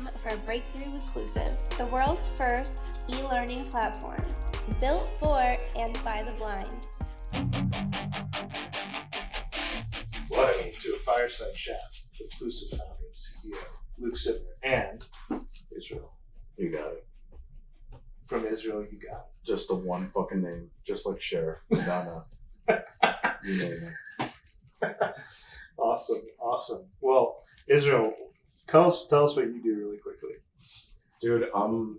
time for Breakthrough with Clusiv, the world's first e-learning platform built for and by the blind. Welcome to a fireside chat with Clusiv founder and CEO Lukas Simianer and Israel. You got it. From Israel, you got it. Just the one fucking name, just like Cher, Madonna. You name it. Awesome. Well, Israel, tell us what you do really quickly. Dude, I'm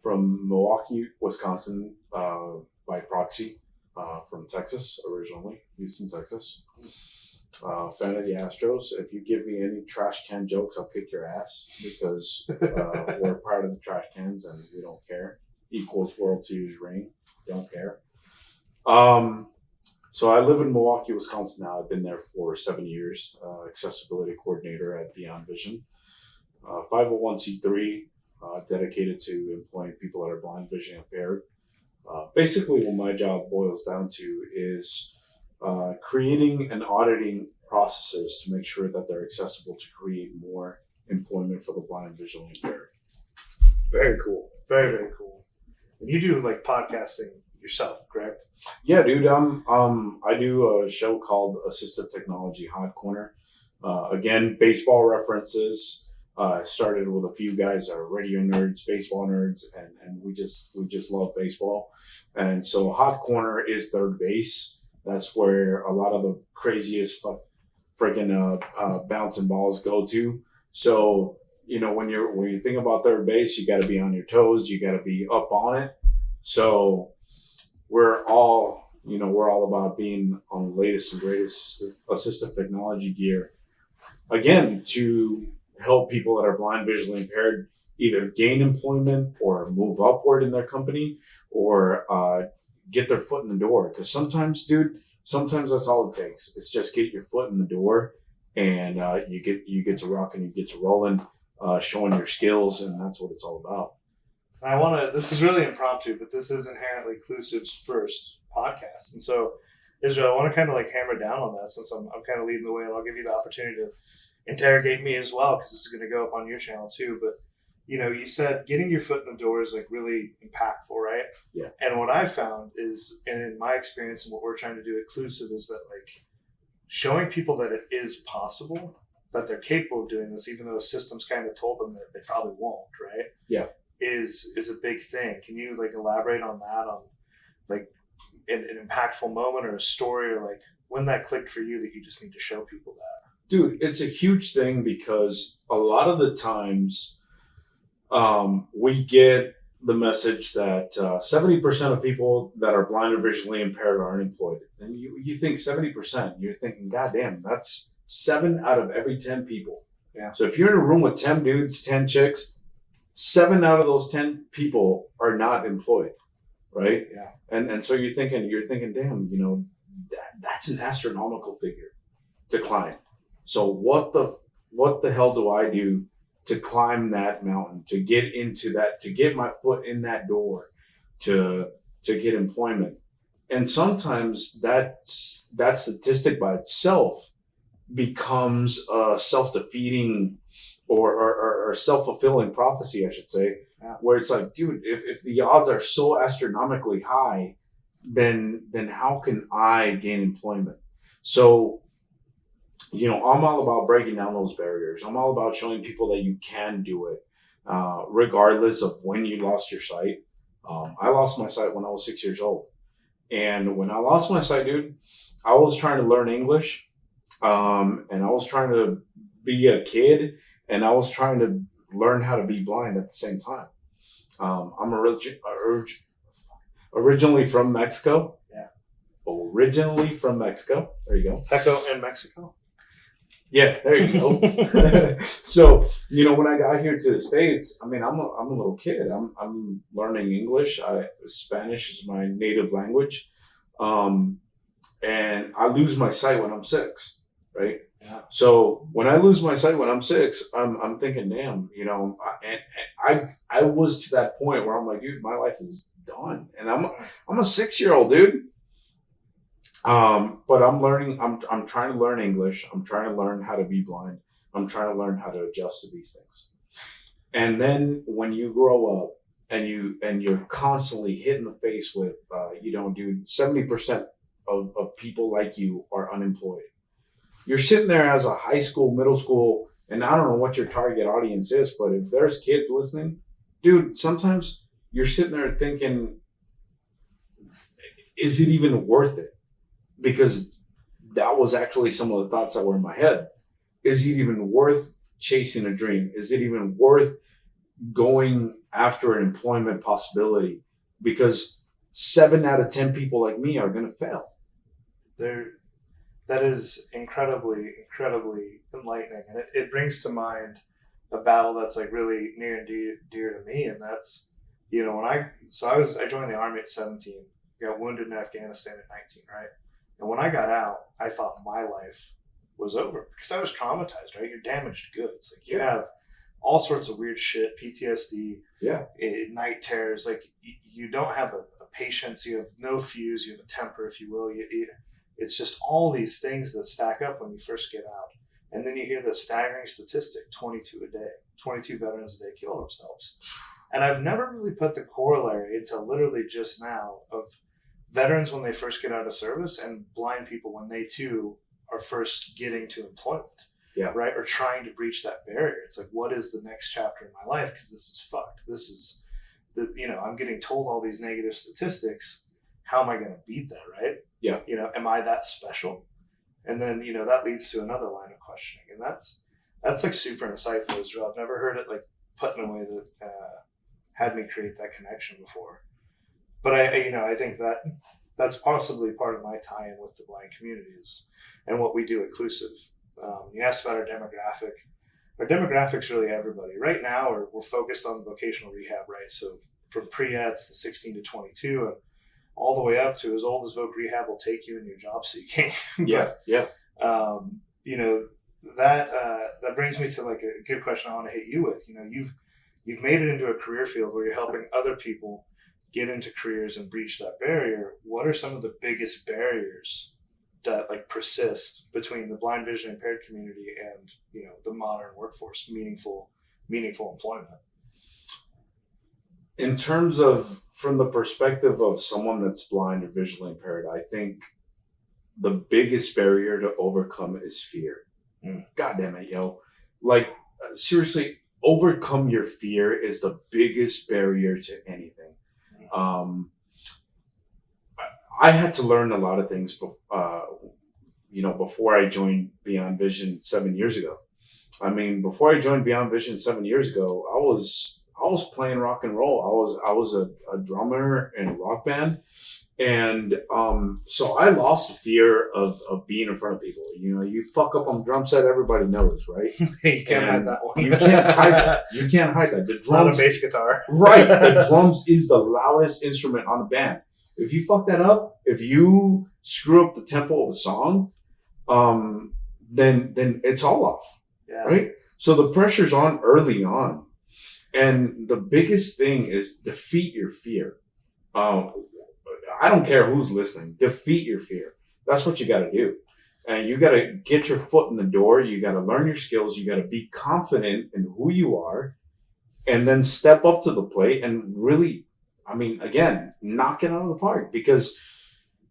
from Milwaukee, Wisconsin, by proxy, from Texas originally, Houston, Texas. Fan of the Astros. If you give me any trash can jokes, I'll kick your ass because we're part of the trash cans and we don't care. Equals World Series ring. Don't care. So I live in Milwaukee, Wisconsin now. I've been there for 7 years. Accessibility coordinator at Beyond Vision. 501c3, dedicated to employing people that are blind, vision impaired. Basically, what my job boils down to is creating and auditing processes to make sure that they're accessible to create more employment for the blind, visually impaired. Very cool. Very, very cool. And you do like podcasting yourself, correct? Yeah, dude. I do a show called Assistive Technology Hot Corner. Again, baseball references. I started with a few guys that are radio nerds, baseball nerds, and we just love baseball. And so Hot Corner is third base. That's where a lot of the craziest freaking bouncing balls go to. So, you know, when you think about third base, you got to be on your toes. You got to be up on it. So we're all about being on the latest and greatest assistive technology gear. Again, to help people that are blind, visually impaired either gain employment or move upward in their company or get their foot in the door. Because sometimes that's all it takes. It's just get your foot in the door and you get to rock and you get to rolling, showing your skills, and that's what it's all about. This is really impromptu, but this is inherently Clusiv's first podcast. And so, Israel, I want to kind of like hammer down on that since I'm kind of leading the way, and I'll give you the opportunity to interrogate me as well, because this is going to go up on your channel too. But, you know, you said getting your foot in the door is like really impactful, right? Yeah. And what I found is, and in my experience and what we're trying to do at Clusiv, is that like showing people that it is possible, that they're capable of doing this, even though systems kind of told them that they probably won't, right? Yeah. Is a big thing. Can you like elaborate on that, on like an impactful moment or a story, or like when that clicked for you that you just need to show people that? Dude, it's a huge thing because a lot of the times we get the message that 70% of people that are blind or visually impaired are unemployed. And you think 70%, you're thinking, God damn, that's 7 out of every 10 people. Yeah. So if you're in a room with 10 dudes, 10 chicks, 7 out of those 10 people are not employed, right? Yeah. And so you're thinking, damn, you know, that's an astronomical figure to climb. So what the hell do I do to climb that mountain, to get into that, to get my foot in that door, to get employment? And sometimes that statistic by itself becomes a self-defeating or self-fulfilling prophecy, I should say, where it's like, dude, if the odds are so astronomically high, then how can I gain employment? So, you know, I'm all about breaking down those barriers. I'm all about showing people that you can do it, regardless of when you lost your sight. I lost my sight when I was 6 years old. And when I lost my sight, dude, I was trying to learn English, and I was trying to be a kid, and I was trying to learn how to be blind at the same time. I'm originally from Mexico. Yeah. Originally from Mexico. There you go. Echo in Mexico. Yeah, there you go. So, you know, when I got here to the States, I mean, I'm a little kid. I'm learning English. Spanish is my native language. And I lose my sight when I'm 6, right? Yeah. So when I lose my sight when I'm 6, I'm thinking, damn, you know, I was to that point where I'm like, dude, my life is done. And I'm a 6-year-old dude. But I'm trying to learn English. I'm trying to learn how to be blind. I'm trying to learn how to adjust to these things. And then when you grow up and you're constantly hit in the face with, dude, 70% of people like you are unemployed. You're sitting there as a high school, middle school, and I don't know what your target audience is, but if there's kids listening, dude, sometimes you're sitting there thinking, is it even worth it? Because that was actually some of the thoughts that were in my head. Is it even worth chasing a dream? Is it even worth going after an employment possibility? Because 7 out of 10 people like me are going to fail. That is incredibly enlightening, and it brings to mind a battle that's like really near and dear to me, and that's, when I joined the Army at 17, got wounded in Afghanistan at 19, right? And when I got out, I thought my life was over because I was traumatized, right? You're damaged goods. Like you have all sorts of weird shit, PTSD, night terrors. Like you don't have a patience, you have no fuse, you have a temper, if you will. It's just all these things that stack up when you first get out. And then you hear the staggering statistic, 22 veterans a day kill themselves. And I've never really put the corollary until literally just now of veterans when they first get out of service and blind people when they too are first getting to employment, right? Or trying to breach that barrier. It's like, what is the next chapter in my life? Because this is fucked. This is, I'm getting told all these negative statistics. How am I going to beat that, right? Yeah. Am I that special? And then, that leads to another line of questioning. And that's like super insightful, Israel. I've never heard it like put in a way that had me create that connection before. But I think that's possibly part of my tie-in with the blind communities and what we do at Clusiv. You asked about our demographic. Our demographic's really everybody. Right now, we're focused on vocational rehab, right? So from pre-eds to 16 to 22, and all the way up to as old as Voc Rehab will take you in your job seeking. That brings me to like a good question I want to hit you with. You've made it into a career field where you're helping other people get into careers and breach that barrier. What are some of the biggest barriers that like persist between the blind, vision impaired community and the modern workforce, meaningful employment? In terms of, from the perspective of someone that's blind or visually impaired, I think the biggest barrier to overcome is fear. God damn it, yo. Like, seriously, overcome your fear is the biggest barrier to anything. I had to learn a lot of things, before I joined Beyond Vision 7 years ago. I mean, before I joined Beyond Vision 7 years ago, I was playing rock and roll. I was a drummer in a rock band. And so I lost the fear of being in front of people. You fuck up on the drum set, everybody knows, right? You can't hide that one. You can't hide that. You can't hide that. The drums, it's not a bass guitar. Right. The drums is the loudest instrument on the band. If you fuck that up, if you screw up the tempo of a song, then it's all off. Yeah. Right? So the pressure's on early on. And the biggest thing is defeat your fear. I don't care who's listening. Defeat your fear. That's what you got to do. And you got to get your foot in the door. You got to learn your skills. You got to be confident in who you are, and then step up to the plate and really, again, knock it out of the park. Because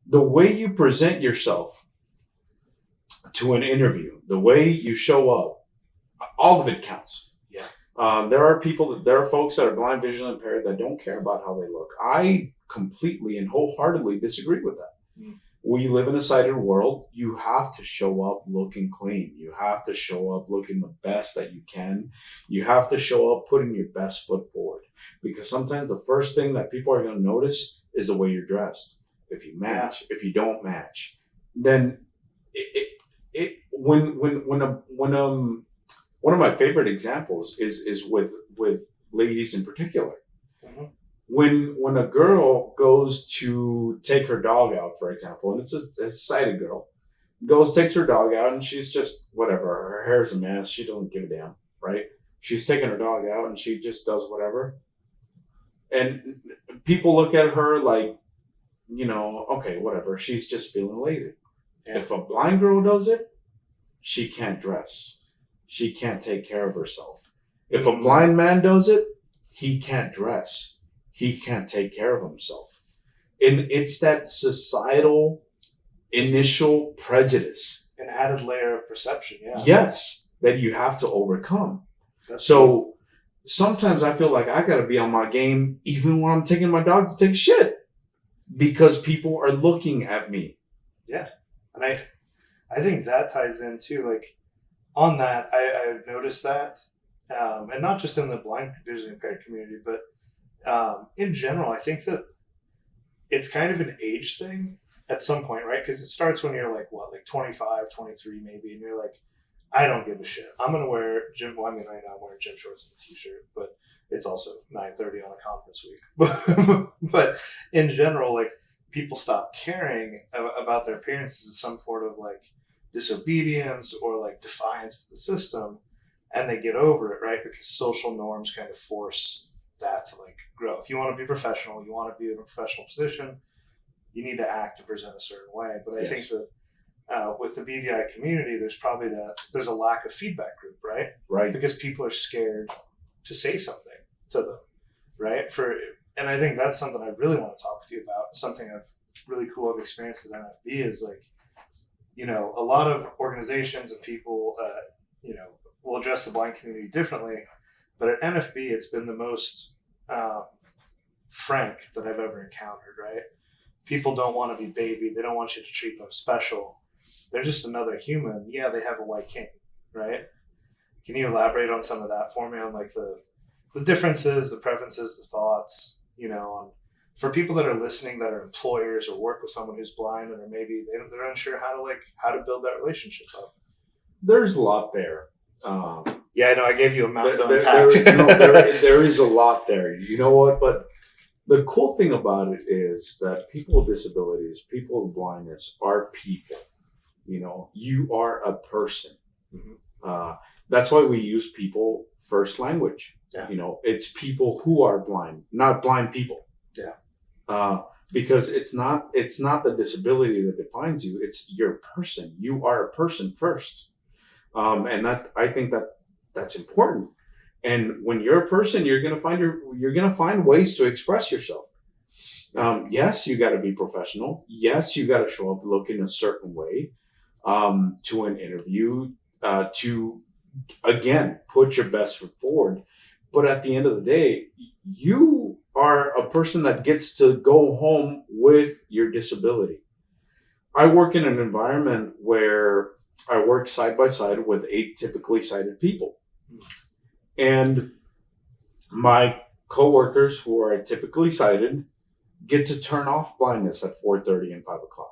the way you present yourself to an interview, the way you show up, all of it counts. Yeah. There are folks that are blind, visually impaired that don't care about how they look. I completely and wholeheartedly disagree with that. We live in a sighted world. You have to show up looking clean. You have to show up looking the best that you can. You have to show up putting your best foot forward. Because sometimes the first thing that people are going to notice is the way you're dressed. If you match, if you don't match, then one of my favorite examples is with ladies in particular. Mm-hmm. When a girl goes to take her dog out, for example, and it's a sighted girl, takes her dog out, and she's just whatever. Her hair's a mess. She doesn't give a damn, right? She's taking her dog out, and she just does whatever. And people look at her like, okay, whatever. She's just feeling lazy. Yeah. If a blind girl does it, she can't dress. She can't take care of herself. If a blind man does it, he can't dress. He can't take care of himself. And it's that societal initial prejudice. An added layer of perception, yeah. Yes, that you have to overcome. That's so sometimes I feel like I got to be on my game even when I'm taking my dog to take a shit because people are looking at me. Yeah. And I think that ties in too. Like on that, I've noticed that, and not just in the blind visually impaired community, but in general, I think that it's kind of an age thing at some point, right? Because it starts when you're like, what, like 25, 23 maybe, and you're like, I don't give a shit. I'm going to wear gym, well, I mean, right now I'm wearing gym shorts and a t-shirt, but it's also 9:30 on a conference week. But in general, like people stop caring about their appearances as some sort of like disobedience or like defiance to the system, and they get over it, right? Because social norms kind of force that to like grow. If you want to be professional, you want to be in a professional position, you need to act and present a certain way. But I think that with the BVI community, there's a lack of feedback group, right? Right. Because people are scared to say something to them, right? And I think that's something I really want to talk with you about. Something I've experienced at NFB is like, you know, a lot of organizations and people, will address the blind community differently. But at NFB, it's been the most frank that I've ever encountered, right? People don't want to be babied. They don't want you to treat them special. They're just another human. Yeah, they have a white cane, right? Can you elaborate on some of that for me, on like the differences, the preferences, the thoughts, for people that are listening that are employers or work with someone who's blind and maybe they're unsure how to build that relationship up? There's a lot there. Yeah, I know. I gave you a mountain there is a lot there. You know what? But the cool thing about it is that people with disabilities, people with blindness are people. You are a person. Mm-hmm. That's why we use people first language. Yeah. It's people who are blind, not blind people. Yeah. Because it's not the disability that defines you. It's your person. You are a person first. And I think that's important. And when you're a person, you're gonna find ways to express yourself. Yes, you got to be professional. Yes, you got to show up looking a certain way to an interview. To again put your best foot forward. But at the end of the day, you are a person that gets to go home with your disability. I work in an environment where I work side by side with atypically sighted people. And my coworkers who are atypically sighted get to turn off blindness at 4:30 and 5 o'clock.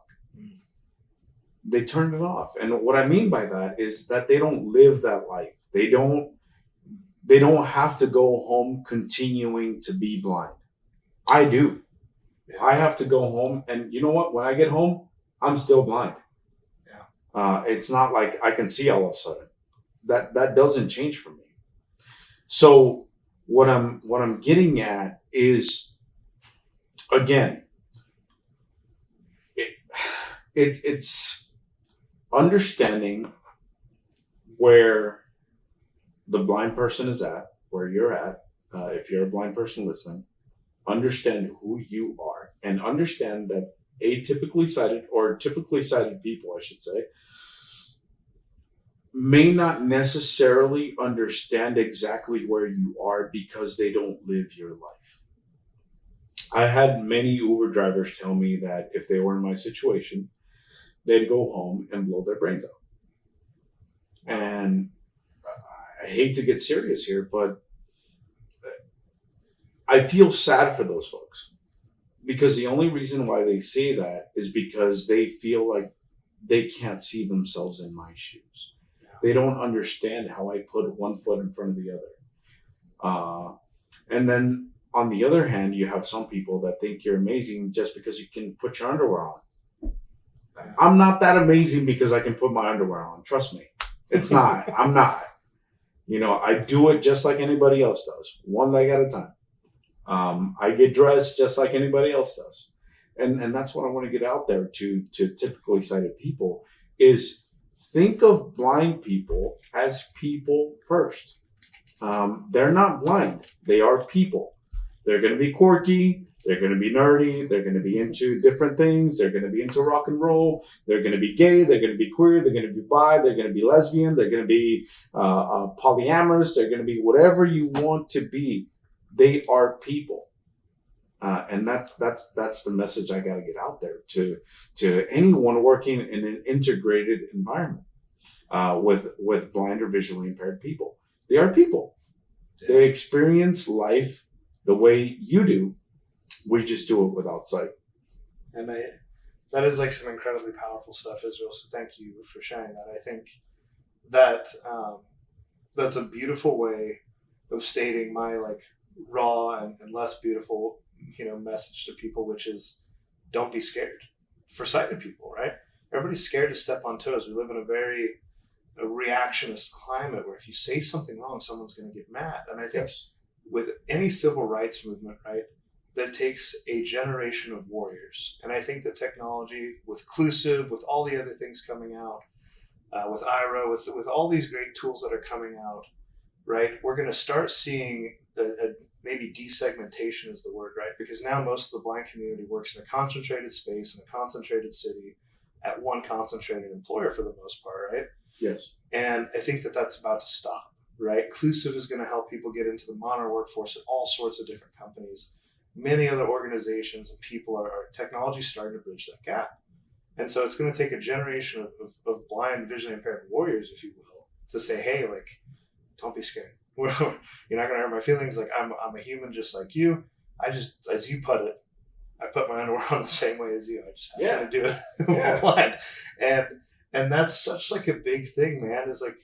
They turn it off. And what I mean by that is that they don't live that life. They don't have to go home continuing to be blind. I do. Yeah. I have to go home, and you know what? When I get home, I'm still blind. Yeah. It's not like I can see all of a sudden. That doesn't change for me. So what I'm getting at is, again, it's understanding where the blind person is at, where you're at. If you're a blind person listening, understand who you are, and understand that atypically sighted, or typically sighted people, I should say, may not necessarily understand exactly where you are because they don't live your life. I had many Uber drivers tell me that if they were in my situation, they'd go home and blow their brains out. And I hate to get serious here, but I feel sad for those folks, because the only reason why they say that is because they feel like they can't see themselves in my shoes. They don't understand how I put one foot in front of the other. And then on the other hand, you have some people that think you're amazing just because you can put your underwear on. I'm not that amazing because I can put my underwear on. Trust me. It's not. I'm not. I do it just like anybody else does, one leg at a time. I get dressed just like anybody else does. And that's what I want to get out there to typically sighted people is, think of blind people as people first. they're not blind. They are people. They're going to be quirky. They're going to be nerdy. They're going to be into different things. They're going to be into rock and roll. They're going to be gay. They're going to be queer. They're going to be bi. They're going to be lesbian. They're going to be polyamorous. They're going to be whatever you want to be. They are people. And that's the message I got to get out there to anyone working in an integrated environment with blind or visually impaired people. They are people. They experience life the way you do. We just do it without sight. And that is like some incredibly powerful stuff, Israel. So thank you for sharing that. I think that that's a beautiful way of stating my like raw and less beautiful, message to people, which is don't be scared. For sighted people, right? Everybody's scared to step on toes. We live in a reactionist climate where if you say something wrong, someone's going to get mad. And I think with any civil rights movement, right, that takes a generation of warriors. And I think that technology with Clusiv, with all the other things coming out, with IRA, with all these great tools that are coming out, right, we're going to start seeing maybe desegmentation is the word, right? Because now most of the blind community works in a concentrated space, in a concentrated city, at one concentrated employer for the most part, right? Yes. And I think that that's about to stop, right? Clusiv is going to help people get into the modern workforce at all sorts of different companies. Many other organizations and people are technology starting to bridge that gap. And so it's going to take a generation of blind, visually impaired warriors, if you will, to say, hey, like, don't be scared. You're not going to hurt my feelings. Like, I'm a human just like you. I just, as you put it, I put my underwear on the same way as you. I just have to do it. I'm blind. And that's such like a big thing, man. It's like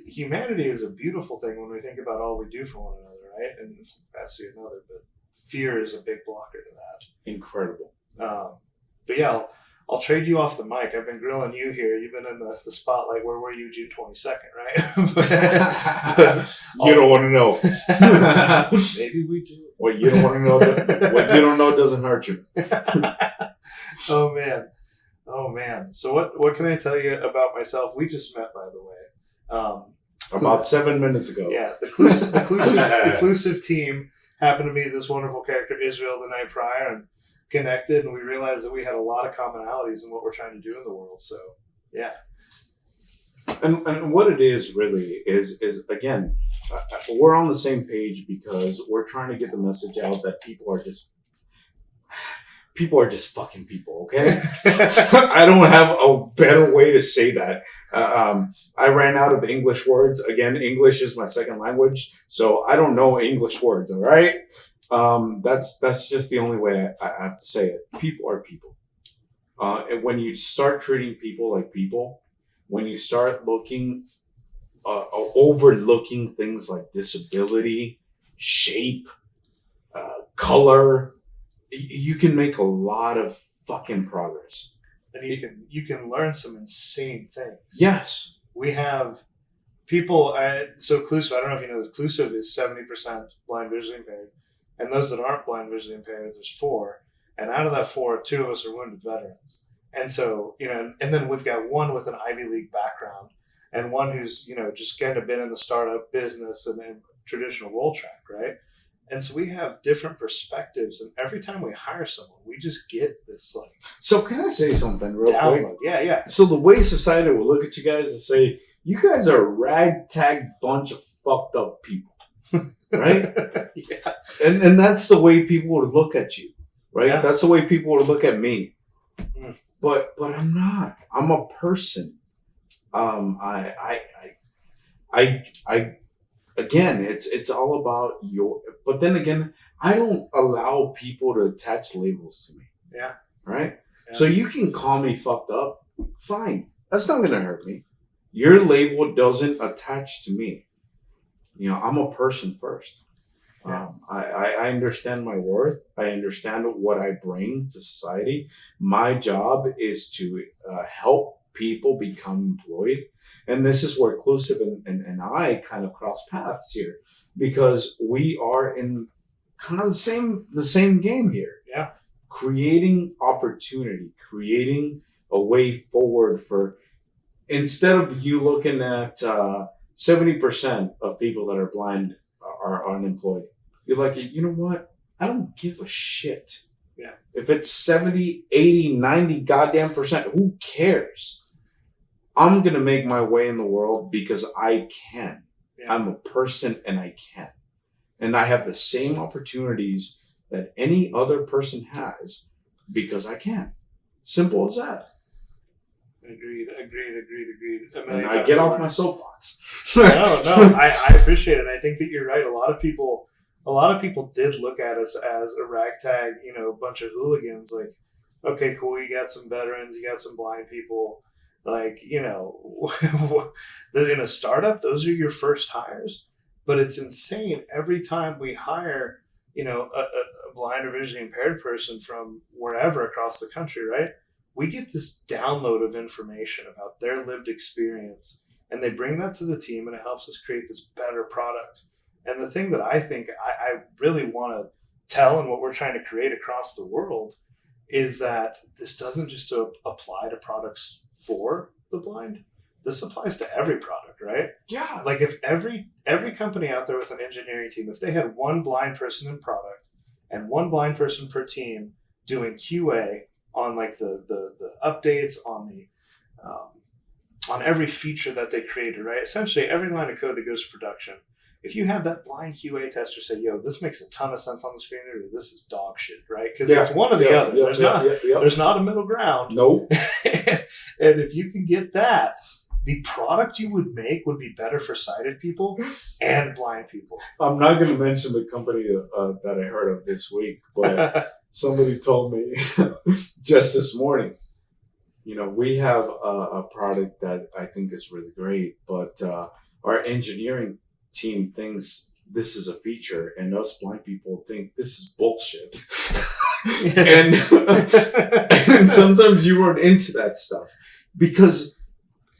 humanity is a beautiful thing when we think about all we do for one another, right? And it's capacity another, but fear is a big blocker to that. Incredible. But yeah, I'll trade you off the mic. I've been grilling you here. You've been in the spotlight. Where were you June 22nd, right? You don't want to know. Maybe we do. What you don't want to know, what you don't know doesn't hurt you. Oh man. So what can I tell you about myself? We just met, by the way. About 7 minutes ago. Yeah, the Clusiv team happened to meet this wonderful character, Israel, the night prior, and connected, and we realized that we had a lot of commonalities in what we're trying to do in the world. So, yeah. And what it is really is again, we're on the same page because we're trying to get the message out that people are just fucking people, okay? I don't have a better way to say that. I ran out of English words. Again, English is my second language, so I don't know English words, all right? That's just the only way I have to say it. People are people. And when you start treating people like people, when you start overlooking things like disability, shape, color, you can make a lot of fucking progress. And you can learn some insane things. Yes. We have people, so Clusiv, I don't know if you know this, Clusiv is 70% blind visually impaired. And those that aren't blind visually impaired, there's 4. And out of that 4, 2 of us are wounded veterans. And so, and then we've got one with an Ivy League background and one who's, just kind of been in the startup business and in traditional roll track, right? And so we have different perspectives. And every time we hire someone, we just get this like. So can I say something real quick? Yeah. So the way society will look at you guys and say, you guys are a ragtag bunch of fucked up people. Right? Yeah. And that's the way people would look at you, right? Yeah. That's the way people would look at me. Mm. But I'm not. I'm a person. Again, it's all about but then again, I don't allow people to attach labels to me. Yeah. Right? Yeah. So you can call me fucked up. Fine. That's not going to hurt me. Your label doesn't attach to me. I'm a person first. Yeah. I understand my worth. I understand what I bring to society. My job is to help people become employed. And this is where Clusiv and I kind of cross paths here, because we are in kind of the same game here. Yeah. Creating opportunity, creating a way forward for, instead of you looking at 70% of people that are blind are unemployed. You're like, you know what? I don't give a shit. Yeah. If it's 70, 80, 90 goddamn percent, who cares? I'm going to make my way in the world because I can. Yeah. I'm a person and I can. And I have the same opportunities that any other person has because I can. Simple as that. Agreed. And I get off my soapbox. No, I appreciate it. I think that you're right. A lot of people did look at us as a ragtag, bunch of hooligans. Like, okay, cool, you got some veterans, you got some blind people. Like, in a startup, those are your first hires. But it's insane. Every time we hire, a blind or visually impaired person from wherever across the country, right? We get this download of information about their lived experience, and they bring that to the team, and it helps us create this better product. And the thing that I think I really want to tell and what we're trying to create across the world is that this doesn't just apply to products for the blind. This applies to every product, right? Yeah. Like if every company out there with an engineering team, if they had one blind person in product and one blind person per team doing QA on like the updates on every feature that they created, right? Essentially every line of code that goes to production. If you have that blind QA tester say, yo, this makes a ton of sense on the screen, or this is dog shit, right? Because it's one or the other. There's not a middle ground. Nope. And if you can get that, the product you would make would be better for sighted people and blind people. I'm not going to mention the company that I heard of this week, but somebody told me just this morning, we have a product that I think is really great, but our engineering team thinks this is a feature and us blind people think this is bullshit. and sometimes you run into that stuff because,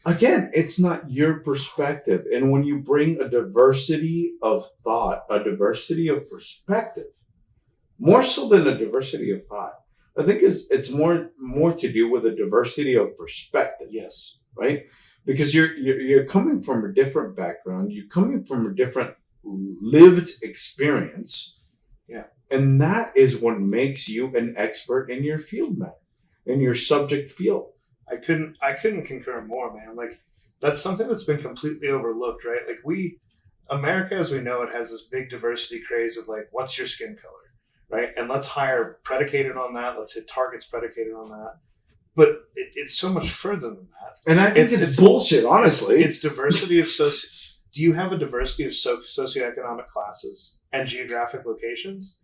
again, it's not your perspective. And when you bring a diversity of thought, a diversity of perspective, more so than a diversity of thought, I think it's more to do with a diversity of perspective. Yes. Right? Because you're coming from a different background, you're coming from a different lived experience. Yeah. And that is what makes you an expert in your field, man, in your subject field. I couldn't concur more, man. Like, that's something that's been completely overlooked, right? Like, America as we know it has this big diversity craze of like, what's your skin color, right? And let's hire predicated on that. Let's hit targets predicated on that. But it's so much further than that. And I think it's bullshit, honestly. It's diversity of do you have a diversity of socioeconomic classes and geographic locations?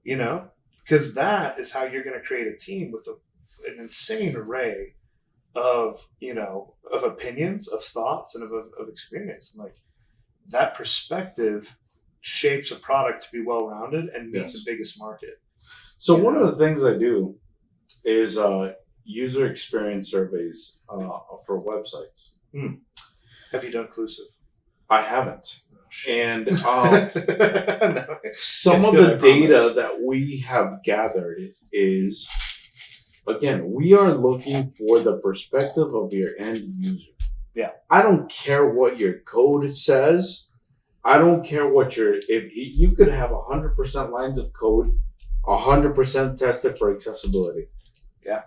Because that is how you're going to create a team with an insane array of opinions, of thoughts, and of experience. And like that perspective shapes a product to be well-rounded and meet the biggest market. So one of the things I do is user experience surveys for websites. Have you done Clusiv? I haven't. And No, some of the data that we have gathered is, again, we are looking for the perspective of your end user. Yeah. I don't care what your code says. I don't care if you could have 100% lines of code, 100% tested for accessibility. Yeah.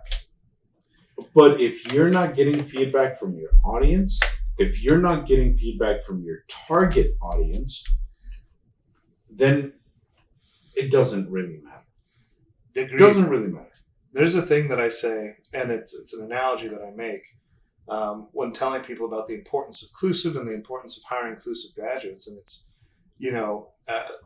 But if you're not getting feedback from your audience, if you're not getting feedback from your target audience, then it doesn't really matter. Agreed. It doesn't really matter. There's a thing that I say, and it's an analogy that I make when telling people about the importance of Clusiv and the importance of hiring Clusiv graduates. And it's,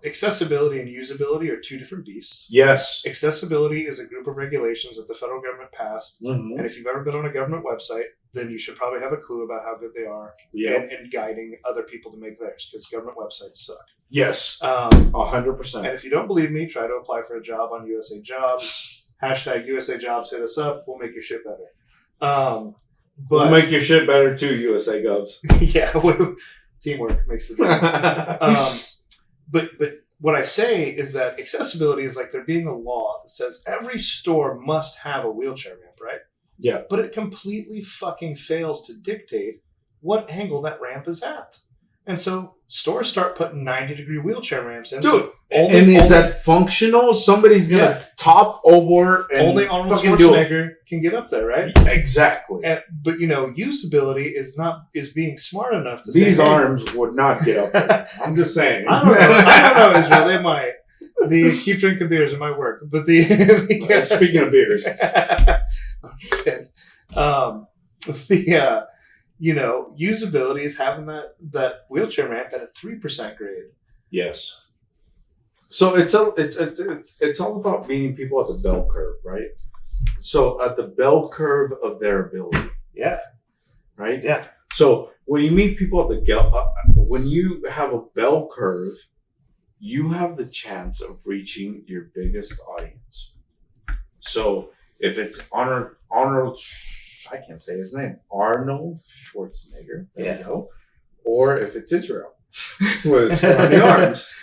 accessibility and usability are two different beasts. Yes. Accessibility is a group of regulations that the federal government passed. Mm-hmm. And if you've ever been on a government website, then you should probably have a clue about how good they are in guiding other people to make theirs, because government websites suck. Yes. 100%. And if you don't believe me, try to apply for a job on USAJobs. Hashtag USAJobs, hit us up. We'll make your shit better. We'll make your shit better too, USAJobs. Yeah, teamwork makes the difference. But what I say is that accessibility is like there being a law that says every store must have a wheelchair ramp, right? Yeah. But it completely fucking fails to dictate what angle that ramp is at. And so stores start putting 90-degree wheelchair ramps in. Dude, Only- is that functional? Somebody's going to top over and only Arnold fucking do it. Schwarzenegger can get up there, right? Exactly. But usability is being smart enough to These say, hey, arms would not get up there. I'm just saying. I don't know, Israel. They might. Keep drinking beers. It might work. But Speaking of beers, usability is having that wheelchair ramp at a 3% grade. yes. So it's all about meeting people at the bell curve, right? So at the bell curve of their ability, Yeah. right? Yeah. So when you meet people at when you have a bell curve, you have the chance of reaching your biggest audience. So if it's Arnold, I can't say his name, Arnold Schwarzenegger, there you go. Or if it's Israel with his scrawny arms,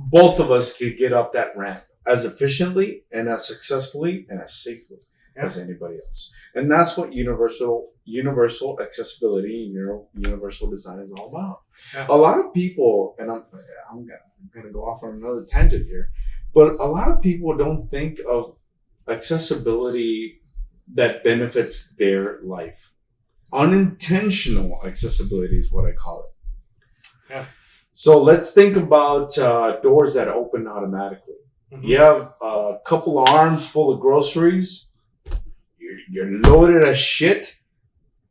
both of us could get up that ramp as efficiently and as successfully and as safely as anybody else. And that's what universal accessibility and universal design is all about. Yeah. A lot of people, and I'm going to go off on another tangent here, but a lot of people don't think of accessibility that benefits their life. Unintentional accessibility is what I call it. Yeah. So let's think about doors that open automatically. Mm-hmm. You have a couple of arms full of groceries. You're loaded as shit.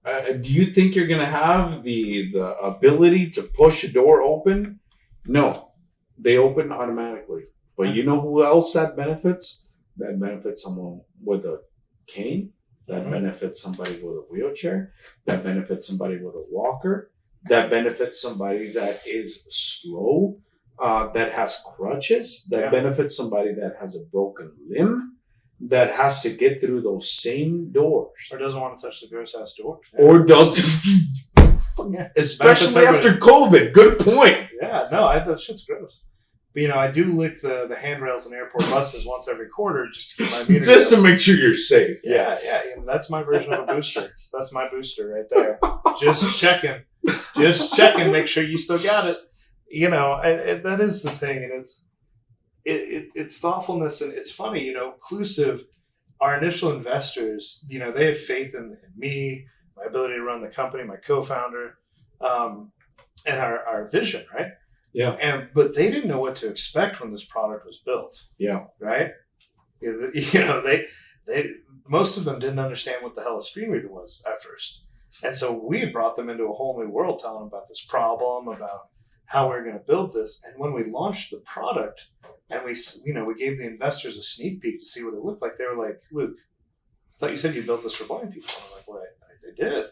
Do you think you're going to have the ability to push a door open? No. They open automatically. But you know who else that benefits? That benefits someone with a cane. That benefits somebody with a wheelchair. That benefits somebody with a walker. That benefits somebody that is slow, that has crutches. That benefits somebody that has a broken limb, that has to get through those same doors. Or doesn't want to touch the gross ass doors. Or doesn't. Especially after COVID. Good point. Yeah, no, that shit's gross. But, I do lick the handrails in airport buses once every quarter just to keep my meter just going. to make sure you're safe. Yeah, that's my version of a booster. That's my booster right there. Just checking. Make sure you still got it. That is the thing, and it's thoughtfulness, and it's funny. Clusiv, our initial investors, they had faith in me, my ability to run the company, my co-founder, and our vision, right? Yeah. But they didn't know what to expect when this product was built. Yeah. Right. They most of them didn't understand what the hell a screen reader was at first. And so we had brought them into a whole new world, telling them about this problem, about how we were going to build this. And when we launched the product and we gave the investors a sneak peek to see what it looked like, they were like, Luke, I thought you said you built this for blind people. I'm like, well, I did.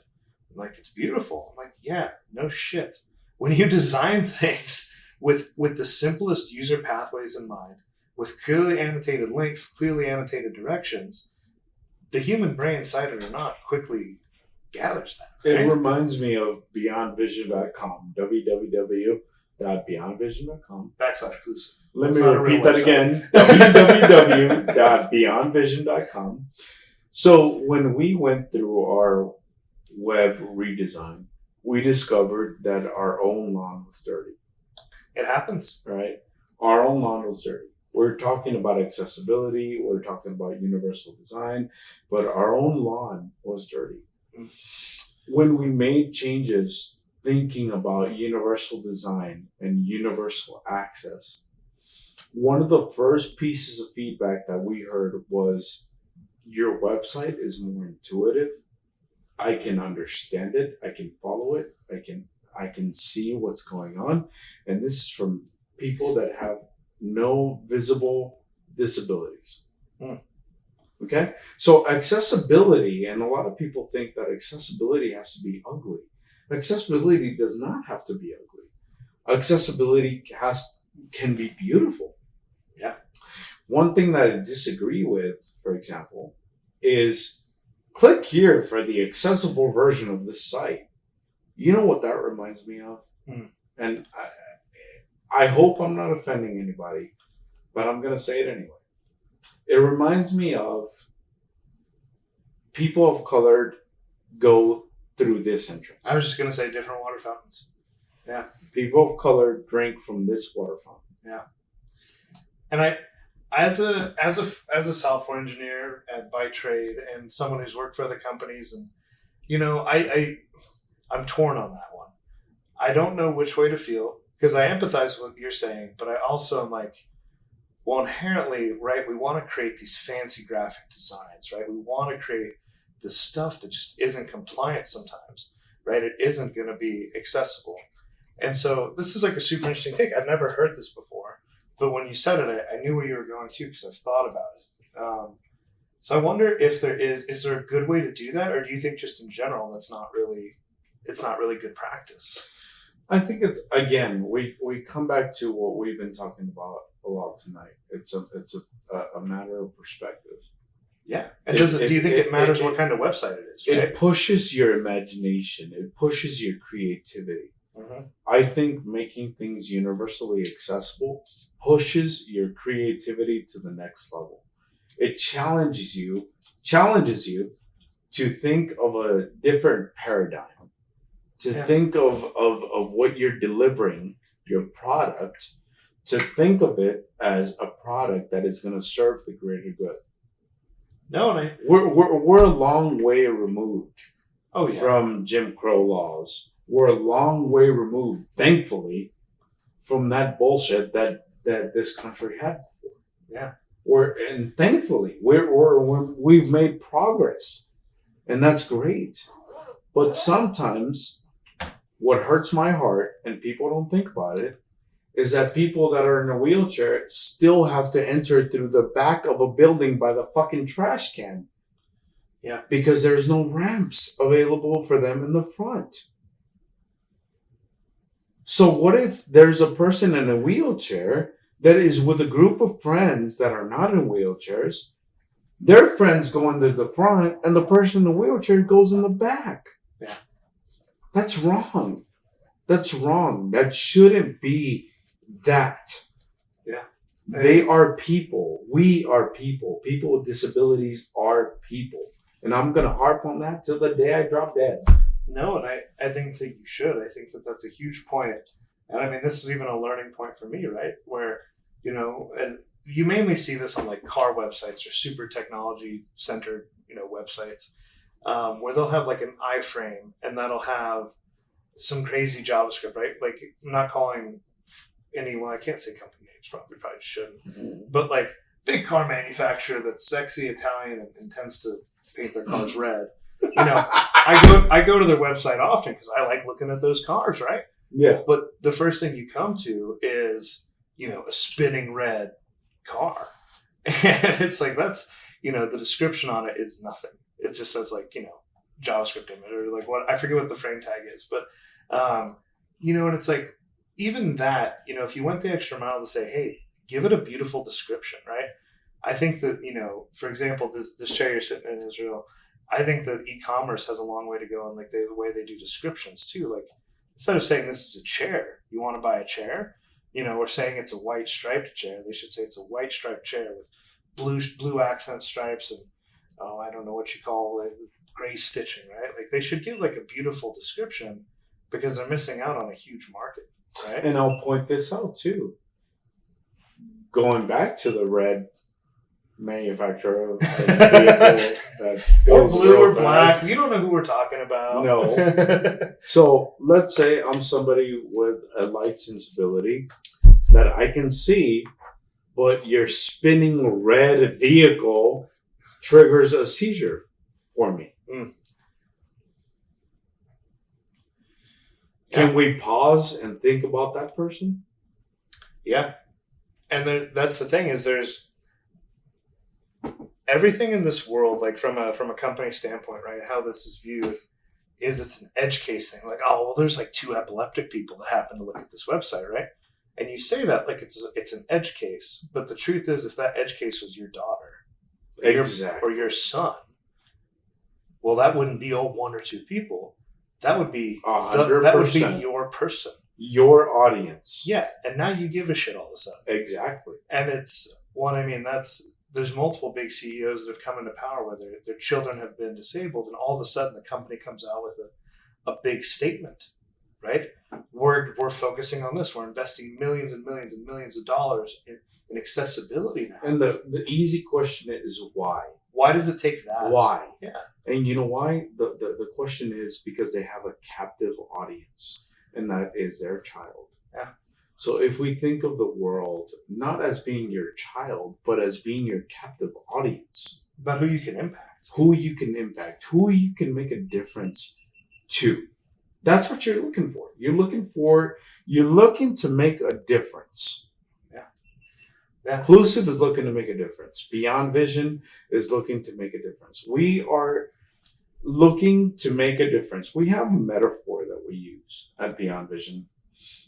I'm like, it's beautiful. I'm like, yeah, no shit. When you design things with the simplest user pathways in mind, with clearly annotated links, clearly annotated directions, the human brain, sighted or not, quickly gathers that. Right? It reminds me of beyondvision.com, www.beyondvision.com. /Clusiv. Let That's me not a repeat real that website. again, www.beyondvision.com. So when we went through our web redesign, we discovered that our own lawn was dirty. It happens. Right? Our own lawn was dirty. We're talking about accessibility. We're talking about universal design, but our own lawn was dirty. When we made changes thinking about universal design and universal access, one of the first pieces of feedback that we heard was, your website is more intuitive. I can understand it. I can follow it. I can see what's going on. And this is from people that have no visible disabilities. Okay? So accessibility, and a lot of people think that accessibility has to be ugly. Accessibility does not have to be ugly. Accessibility can be beautiful. Yeah. One thing that I disagree with, for example, is click here for the accessible version of this site. You know what that reminds me of? And I hope I'm not offending anybody, but I'm going to say it anyway. It reminds me of people of color go through this entrance. I was just going to say different water fountains. Yeah. People of color drink from this water fountain. Yeah. And I, as a software engineer by trade and someone who's worked for other companies, and I'm torn on that one. I don't know which way to feel because I empathize with what you're saying, but I also am like, well, inherently, right? We want to create these fancy graphic designs, right? We want to create the stuff that just isn't compliant sometimes, right? It isn't going to be accessible. And so this is like a super interesting take. I've never heard this before, but when you said it, I knew where you were going to because I've thought about it. So I wonder if is there a good way to do that, or do you think just in general it's not really good practice? I think it's, again, we come back to what we've been talking about a lot tonight. It's a matter of perspective. Yeah. And do you think it matters what kind of website it is? Right? It pushes your imagination. It pushes your creativity. Mm-hmm. I think making things universally accessible pushes your creativity to the next level. It challenges you to think of a different paradigm, to think of what you're delivering, your product, to think of it as a product that is going to serve the greater good. No, we're a long way removed yeah. from Jim Crow laws. We're a long way removed, thankfully, from that bullshit that this country had before. Yeah. And thankfully, we've made progress, and that's great. But sometimes, what hurts my heart, and people don't think about it, is that people that are in a wheelchair still have to enter through the back of a building by the fucking trash can. Yeah. Because there's no ramps available for them in the front. So what if there's a person in a wheelchair that is with a group of friends that are not in wheelchairs? Their friends go into the front and the person in the wheelchair goes in the back. Yeah. That's wrong. That's wrong. That shouldn't be that. Yeah. They are people. We are people. People with disabilities are people. And I'm going to harp on that till the day I drop dead. No, and I think that you should. I think that that's a huge point. And I mean, this is even a learning point for me, right? Where, and you mainly see this on like car websites or super technology centered, websites, where they'll have like an iframe and that'll have some crazy JavaScript, right? Like, I'm not calling anyone, I can't say company names, probably shouldn't, but like big car manufacturer that's sexy Italian and intends to paint their cars red. I go to their website often because I like looking at those cars, right? Yeah. But the first thing you come to is, a spinning red car. And it's like, that's, the description on it is nothing. It just says like, JavaScript image or like what, I forget what the frame tag is, but, and it's like, even that, if you went the extra mile to say, hey, give it a beautiful description, right? I think that, for example, this chair you're sitting in Israel, I think that e-commerce has a long way to go in like the way they do descriptions too. Like, instead of saying this is a chair, you want to buy a chair, or saying it's a white striped chair, they should say it's a white striped chair with blue accent stripes and, I don't know what you call it, gray stitching, right? Like, they should give like a beautiful description because they're missing out on a huge market, right? And I'll point this out too. Going back to the red manufacturer of that or blue or fast. black. You don't know who we're talking about. No. So let's say I'm somebody with a light sensibility that I can see, but your spinning red vehicle triggers a seizure for me. Can we pause and think about that person? Yeah. And that's the thing is there's everything in this world, like from a company standpoint, right? How this is viewed is it's an edge case thing. Like, oh, well, there's like 2 epileptic people that happen to look at this website, right? And you say that like it's an edge case, but the truth is, if that edge case was your daughter, or your son, well, that wouldn't be 1 or 2 people. That would be 100%. That would be your person, your audience. Yeah, and now you give a shit all of a sudden. Exactly. And it's one. I mean, there's multiple big CEOs that have come into power where their children have been disabled, and all of a sudden the company comes out with a big statement, right? We're focusing on this. We're investing millions and millions and millions of dollars in accessibility now. And the easy question is why? Why does it take that? Why? Yeah. And you know why? The question is because they have a captive audience, and that is their child. Yeah. So if we think of the world not as being your child, but as being your captive audience, About who you can impact. who you can impact, who you can make a difference to. That's what you're looking for. You're looking to make a difference. Yeah. Clusiv is looking to make a difference. Beyond Vision is looking to make a difference. We are looking to make a difference. We have a metaphor that we use at Beyond Vision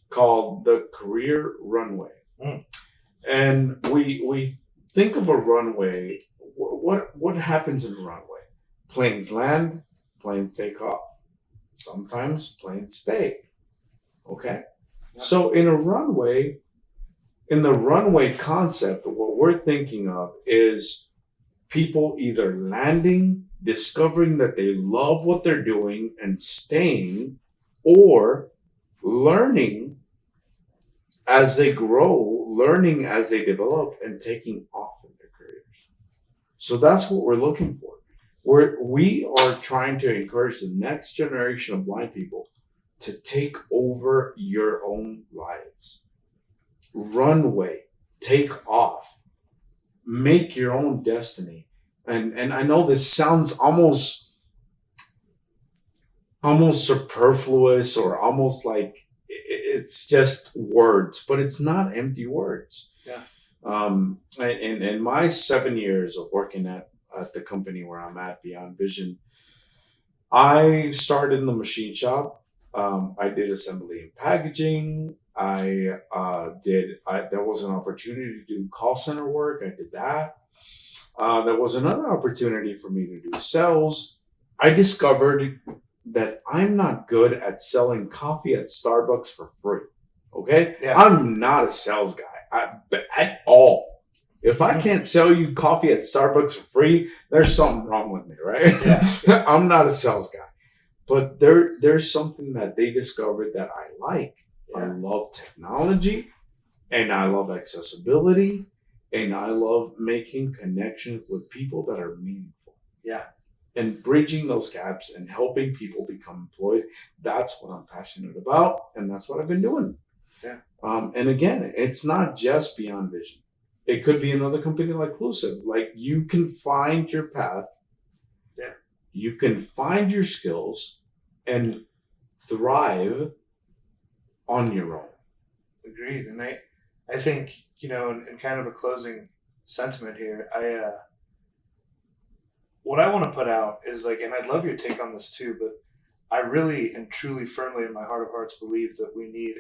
called the career runway. And we think of a runway. What happens in a runway? Planes land, planes take off. Sometimes planes stay. Okay? Yeah. So in a runway, in the runway concept, what we're thinking of is people either landing, discovering that they love what they're doing and staying, or learning as they grow, learning as they develop, and taking off in their careers. So that's what we're looking for. We are trying to encourage the next generation of blind people to take over your own lives. Runway, take off, make your own destiny. And I know this sounds almost superfluous or almost like it's just words, but it's not empty words. Yeah. In my 7 years of working at the company where I'm at, Beyond Vision, I started in the machine shop. I did assembly and packaging. There was an opportunity to do call center work. I did that. There was another opportunity for me to do sales. I discovered that I'm not good at selling coffee at Starbucks for free. Okay? Yeah. I'm not a sales guy at all. If I can't sell you coffee at Starbucks for free, there's something wrong with me, right? Yeah. I'm not a sales guy. But there's something that they discovered that I like. Yeah. I love technology, and I love accessibility, and I love making connections with people that are meaningful. Yeah. And bridging those gaps and helping people become employed. That's what I'm passionate about, and that's what I've been doing. Yeah. And again, it's not just Beyond Vision. It could be another company like Clusiv. Like, you can find your path. Yeah. You can find your skills and thrive on your own. Agreed. And I think, in kind of a closing sentiment here, what I want to put out is and I'd love your take on this too, but I really and truly firmly in my heart of hearts believe that we need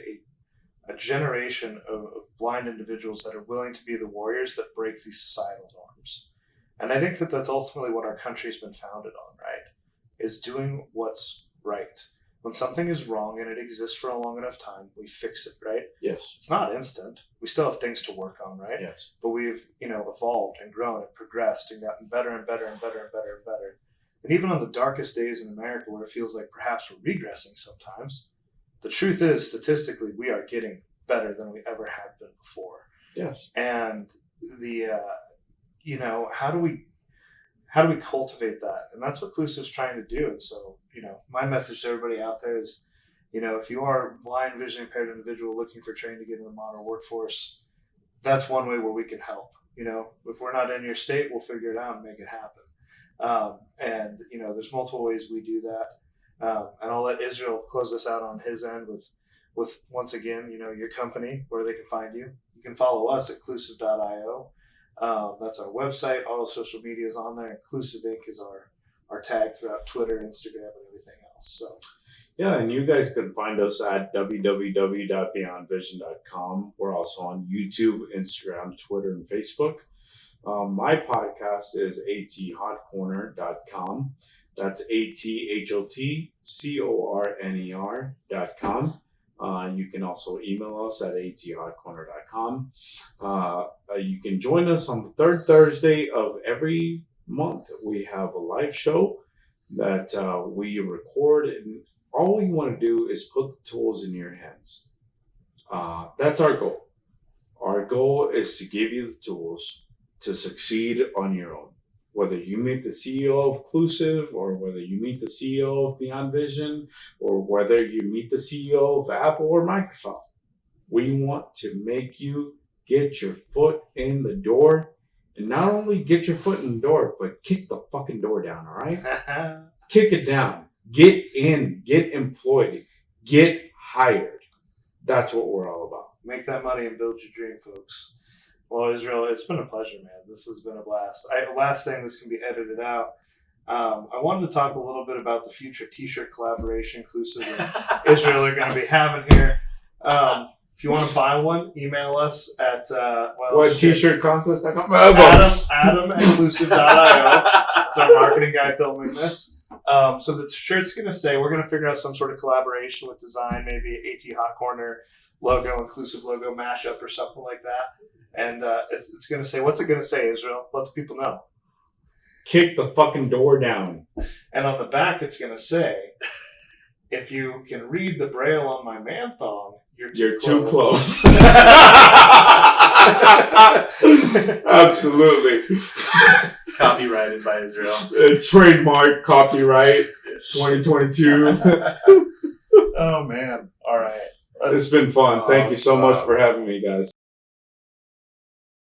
a generation of blind individuals that are willing to be the warriors that break these societal norms. And I think that that's ultimately what our country's been founded on, right? Is doing what's right. When something is wrong and it exists for a long enough time, we fix it, right? Yes. It's not instant. We still have things to work on, right? Yes. But we've, evolved and grown and progressed and gotten better and better and better and better and better. And even on the darkest days in America where it feels like perhaps we're regressing sometimes, the truth is, statistically, we are getting better than we ever have been before. Yes. And how do we cultivate that? And that's what Clusiv's trying to do. And so, my message to everybody out there is, if you are a blind, vision impaired individual looking for training to get in the modern workforce, that's one way where we can help. If we're not in your state, we'll figure it out and make it happen. And there's multiple ways we do that. And I'll let Israel close this out on his end with once again, your company, where they can find you. You can follow us at clusiv.io. That's our website. All the social media is on there. And Clusiv Inc. is our tag throughout Twitter, Instagram, and everything else. So, yeah, and you guys can find us at www.beyondvision.com. We're also on YouTube, Instagram, Twitter, and Facebook. My podcast is athotcorner.com. That's athotcorner.com. You can also email us at athotcorner.com. You can join us on the third Thursday of every month. We have a live show that we record all we want to do is put the tools in your hands. That's our goal. Our goal is to give you the tools to succeed on your own. Whether you meet the CEO of Clusiv, or whether you meet the CEO of Beyond Vision, or whether you meet the CEO of Apple or Microsoft, we want to make you get your foot in the door. And not only get your foot in the door, but kick the fucking door down, all right? Kick it down. Get in. Get employed. Get hired. That's what we're all about. Make that money and build your dream, folks. Well, Israel, it's been a pleasure, man. This has been a blast. Last thing, this can be edited out. I wanted to talk a little bit about the future T-shirt collaboration Clusiv and Israel are going to be having here. If you want to buy one, email us at T-shirt contest? Adam at Clusiv.io. It's our marketing guy filming this. So the shirt's going to say, we're going to figure out some sort of collaboration with design, maybe AT Hot Corner logo, inclusive logo mashup or something like that. And it's going to say, what's it going to say, Israel? Let the people know. Kick the fucking door down. And on the back, it's going to say, if you can read the Braille on my man-thong, you're too close. Absolutely. Copyrighted by Israel. Trademark, copyright, 2022. Oh, man. All right. It's been fun. Thank you so much for having me, guys.